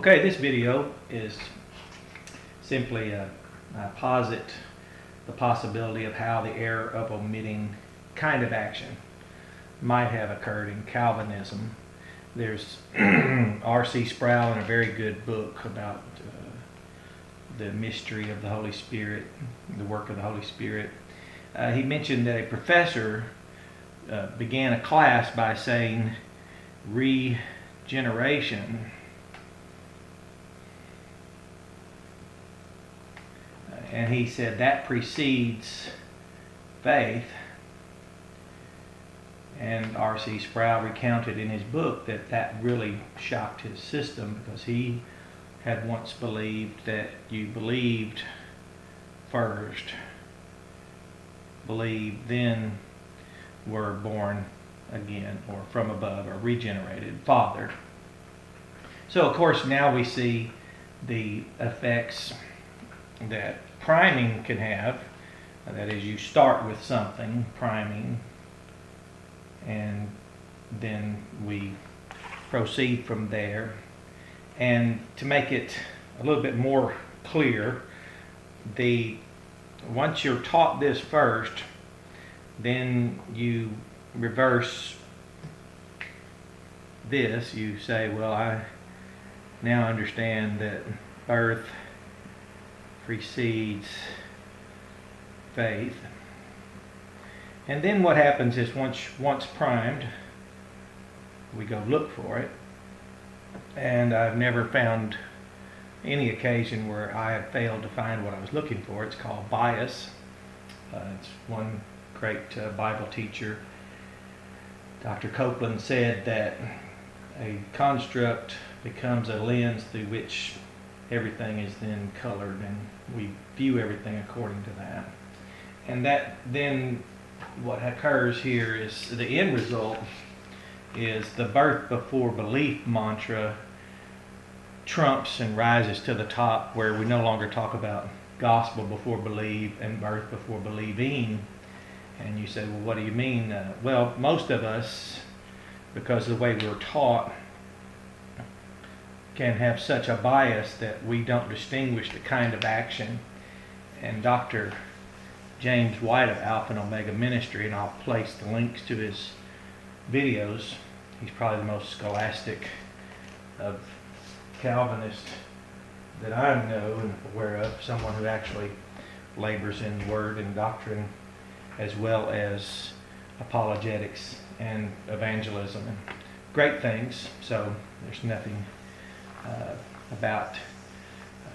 Okay, this video is simply I posit the possibility of how the error of omitting kind of action might have occurred in Calvinism. There's R.C. Sproul in a very good book about the mystery of the Holy Spirit, the work of the Holy Spirit. He mentioned that a professor began a class by saying regeneration and he said that precedes faith. And R.C. Sproul recounted in his book that really shocked his system, because he had once believed that you believed first, believed, then were born again, or from above, or regenerated, fathered. So of course now we see the effects that priming can have. That is, you start with something, priming, and then we proceed from there. And to make it a little bit more clear, once you're taught this first, then you reverse this. You say, well, I now understand that birth precedes faith. And then what happens is once primed, we go look for it. And I've never found any occasion where I have failed to find what I was looking for. It's called bias. It's one great Bible teacher, Dr. Copeland, said that a construct becomes a lens through which everything is then colored, and we view everything according to that. And that then what occurs here is the end result is the birth before belief mantra trumps and rises to the top, where we no longer talk about gospel before believe and birth before believing. And you say, well, what do you mean? Well, most of us, because of the way we're taught, can have such a bias that we don't distinguish the kind of action. And Dr. James White of Alpha and Omega Ministry, and I'll place the links to his videos. He's probably the most scholastic of Calvinists that I know and aware of, someone who actually labors in word and doctrine as well as apologetics and evangelism and great things. So there's nothing about,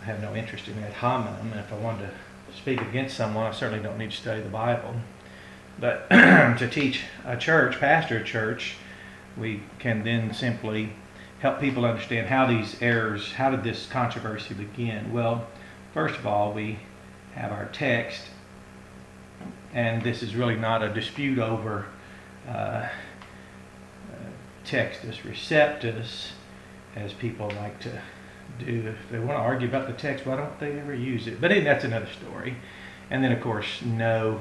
I have no interest in ad hominem, and if I wanted to speak against someone, I certainly don't need to study the Bible. But to teach a church, pastor a church, we can then simply help people understand how these errors, how did this controversy begin? Well, first of all, we have our text, and this is really not a dispute over textus receptus, as people like to do. If they want to argue about the text, why don't they ever use it? But that's another story. And then, of course, no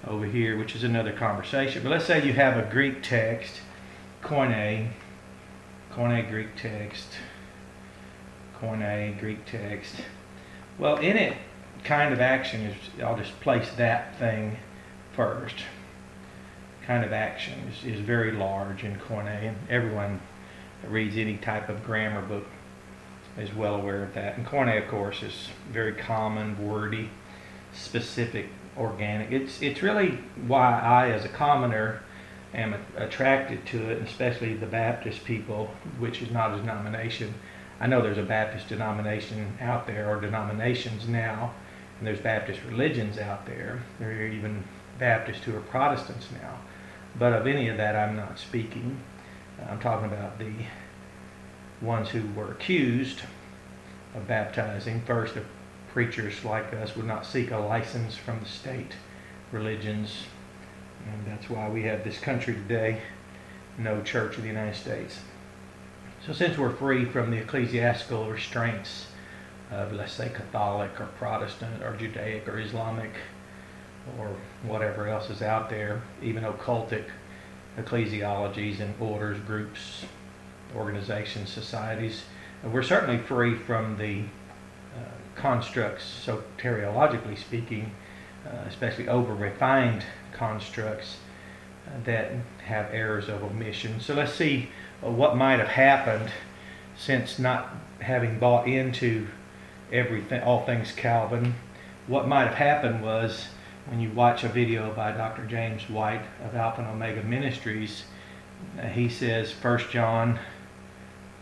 over here, which is another conversation. But let's say you have a Greek text, koine Greek text, koine Greek text. Well, in it, kind of action is, I'll just place that thing first. Kind of action is very large in koine, and everyone that reads any type of grammar book is well aware of that. And koine, of course, is very common, wordy, specific, organic. It's really why I, as a commoner, am attracted to it, and especially the Baptist people, which is not a denomination. I know there's a Baptist denomination out there, or denominations now, and there's Baptist religions out there. There are even Baptists who are Protestants now. But of any of that I'm not speaking. I'm talking about the ones who were accused of baptizing. First, if preachers like us would not seek a license from the state religions, and that's why we have this country today, no church of the United States. So since we're free from the ecclesiastical restraints of, let's say, Catholic or Protestant or Judaic or Islamic or whatever else is out there, even occultic ecclesiologies and orders, groups, organizations, societies, We're certainly free from the constructs, soteriologically speaking, especially over-refined constructs that have errors of omission. So let's see what might have happened since not having bought into everything, all things Calvin. What might have happened was, when you watch a video by Dr. James White of Alpha and Omega Ministries, he says 1 John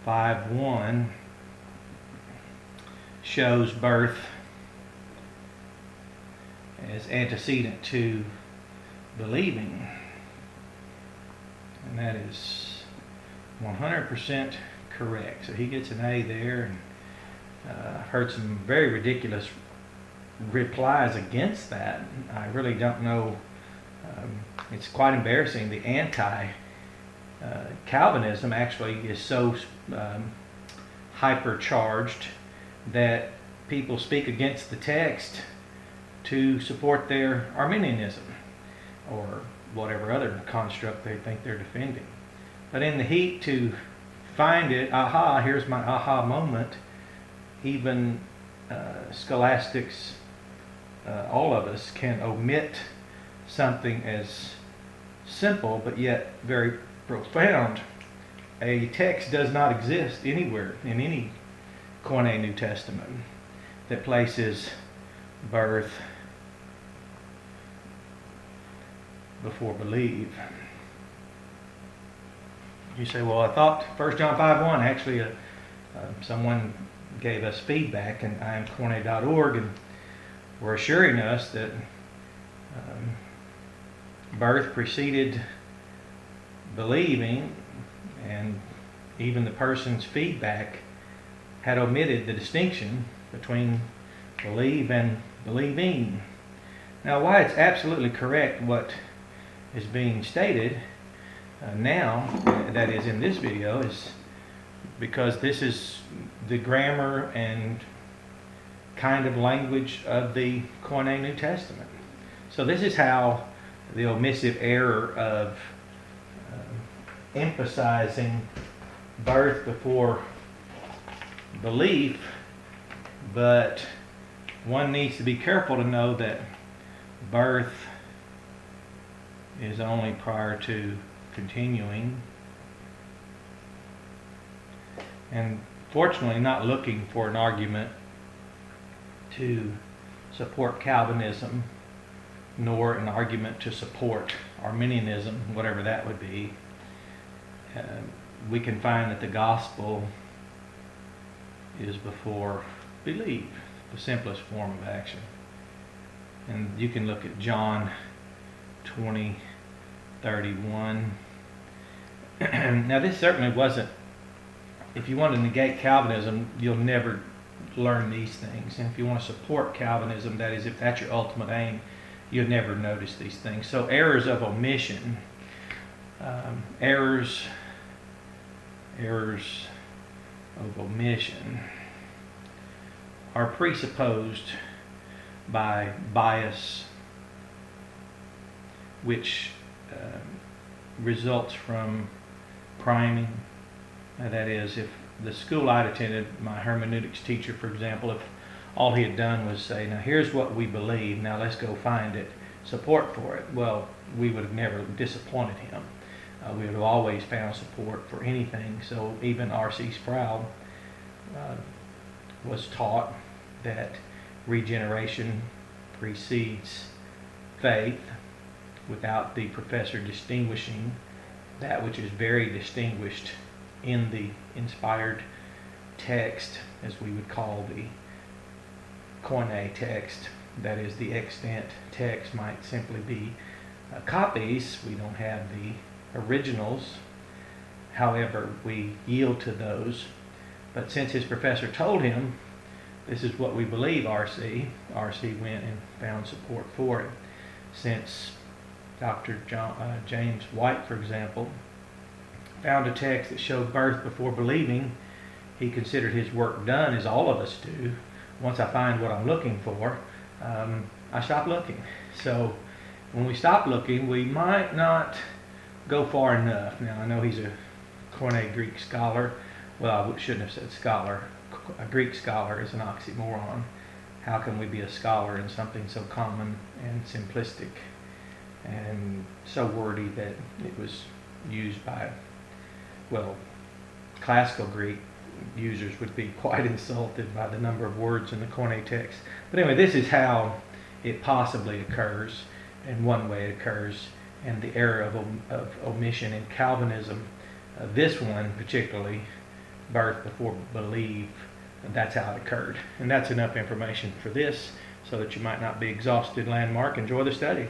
5:1 shows birth as antecedent to believing, and that is 100% correct. So he gets an A there, and I've heard some very ridiculous replies against that. I really don't know. It's quite embarrassing. The anti-Calvinism actually is so hypercharged that people speak against the text to support their Arminianism or whatever other construct they think they're defending. But in the heat to find it, aha, here's my aha moment, even scholastics, all of us can omit something as simple but yet very profound. A text does not exist anywhere in any Koine New Testament that places birth before believe. You say, well, I thought 1 John 5:1 actually someone gave us feedback, and imkoine.org, and were assuring us that birth preceded believing, and even the person's feedback had omitted the distinction between believe and believing. Now, why it's absolutely correct what is being stated now, that is in this video, is because this is the grammar and kind of language of the Koine New Testament. So this is how the omissive error of emphasizing birth before belief, but one needs to be careful to know that birth is only prior to continuing, and fortunately not looking for an argument to support Calvinism, nor an argument to support Arminianism, whatever that would be. We can find that the gospel is before believe, the simplest form of action. And you can look at John 20:31. Now, this certainly wasn't, if you want to negate Calvinism, you'll never learn these things. And if you want to support Calvinism, that is, if that's your ultimate aim, you'll never notice these things. So errors of omission, errors of omission are presupposed by bias, which results from priming. That is, if the school I'd attended, my hermeneutics teacher, for example, if all he had done was say, now here's what we believe, now let's go find it, support for it, well, we would have never disappointed him. We would have always found support for anything. So even R.C. Sproul was taught that regeneration precedes faith, without the professor distinguishing that which is very distinguished in the inspired text, as we would call the Koine text. That is, the extant text might simply be copies. We don't have the originals. However, we yield to those. But since his professor told him, this is what we believe, R.C. went and found support for it. Since Dr. James White, for example, found a text that showed birth before believing, he considered his work done, as all of us do. Once I find what I'm looking for, I stop looking. So when we stop looking, we might not go far enough. Now, I know he's a Koine Greek scholar. well, I shouldn't have said scholar. A Greek scholar is an oxymoron. How can we be a scholar in something so common and simplistic and so wordy that it was used by, well, classical Greek users would be quite insulted by the number of words in the Koine text. But anyway, this is how it possibly occurs, and one way it occurs, and the error of omission in Calvinism. This one particularly, birth before believe, that's how it occurred. And that's enough information for this, so that you might not be exhausted. Landmark, enjoy the study.